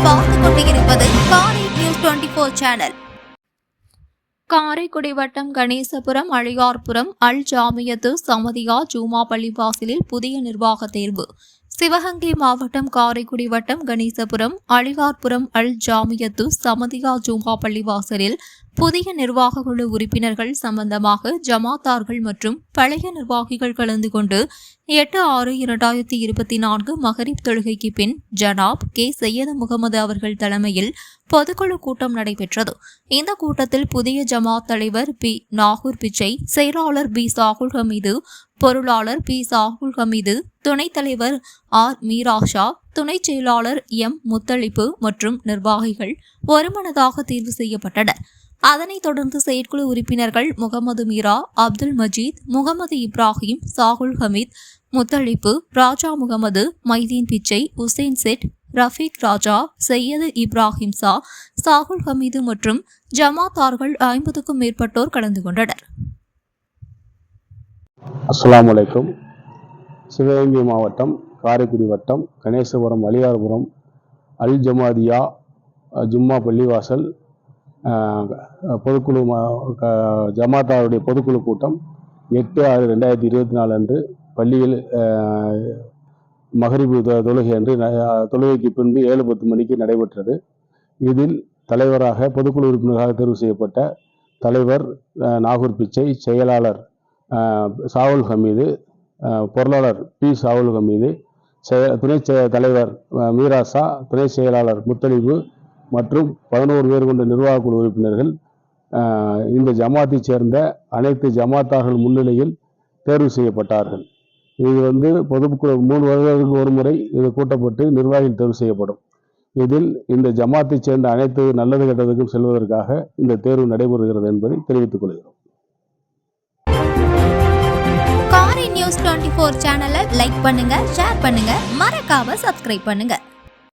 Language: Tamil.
பார்த்துக் கொண்டிருப்பது காரை நியூஸ் 24 சேனல். காரைக்குடி வட்டம் கணேசபுரம் அழியார்புரம் அல் ஜாமியத்து சமதியா ஜூமா பள்ளிவாசலில் புதிய நிர்வாக தேர்வு. சிவகங்கை மாவட்டம் காரைக்குடி வட்டம் கணேசபுரம் அழியார்புரம் அல் ஜாமியத்து சமதியா ஜூமா பள்ளிவாசலில் புதிய நிர்வாக குழு உறுப்பினர்கள் சம்பந்தமாக ஜமாத்தார்கள் மற்றும் பழைய நிர்வாகிகள் கலந்து கொண்டு 8/6/2024 மகரிப் தொழுகைக்கு பின் ஜனாப் கே சையது முகமது அவர்கள் தலைமையில் பொதுக்குழு கூட்டம் நடைபெற்றது. இந்த கூட்டத்தில் புதிய ஜமாத் தலைவர் பி நாகூர் பிச்சை, செயலாளர் பி சாகுல் ஹமீது, பொருளாளர் பி சாகுல் ஹமீது, துணைத் தலைவர் ஆர் மீராஷா, துணை செயலாளர் எம் முத்தளிப்பு மற்றும் நிர்வாகிகள் ஒருமனதாக தேர்வு செய்யப்பட்டனர். அதனைத் தொடர்ந்து செயற்குழு உறுப்பினர்கள் முகமது மீரா, அப்துல் மஜீத், முகமது இப்ராஹிம், சாகுல் ஹமீத், முத்தளிப்பு, ராஜா முகமது, மைதீன் பிச்சை, உசேன் செட், ரஃபீக் ராஜா, சையது இப்ராஹிம் சா, சாகுல் ஹமீது மற்றும் ஜமாத்தார்கள் 50க்கும் மேற்பட்டோர் கலந்து கொண்டனர். அஸ்ஸலாமு அலைக்கும். சிவகங்கை மாவட்டம் காரைக்குடி வட்டம் கணேசபுரம் அழியார்புரம் அல் ஜமாதியா ஜும்மா பள்ளிவாசல் பொதுக்குழு ஜமாத்தாருடைய பொதுக்குழு கூட்டம் 8/6/2024 அன்று பள்ளியில் மகரிபு தொழுகை அன்று தொழுகைக்கு பின்பு 7:10 மணிக்கு நடைபெற்றது. இதில் தலைவராக பொதுக்குழு உறுப்பினராக தேர்வு செய்யப்பட்ட தலைவர் நாகூர் பிச்சை, செயலாளர் சாகுல் ஹமீது, பொருளாளர் பி சாகுல் ஹமீது, துணை தலைவர் மீராசா, துணை செயலாளர் முத்தலிபு மற்றும் 11 பேர் கொண்ட நிர்வாக குழு உறுப்பினர்கள் இந்த ஜமாத்தை சேர்ந்த அனைத்து ஜமாத்தார்கள் முன்னிலையில் தேர்வு செய்யப்பட்டார்கள். இது பொதுக்குழு 3 வருடங்களுக்கு ஒரு முறை இது கூட்டப்பட்டு நிர்வாகிகள் தேர்வு செய்யப்படும். இதில் இந்த ஜமாத்தை சேர்ந்த அனைத்து நல்லது கெட்டதுக்கும் செல்வதற்காக இந்த தேர்வு நடைபெறுகிறது என்பதை தெரிவித்துக் கொள்கிறோம். காரை நியூஸ் 24 சேனலை லைக் பண்ணுங்க, ஷேர் பண்ணுங்க, மறக்காம சப்ஸ்கிரைப் பண்ணுங்க.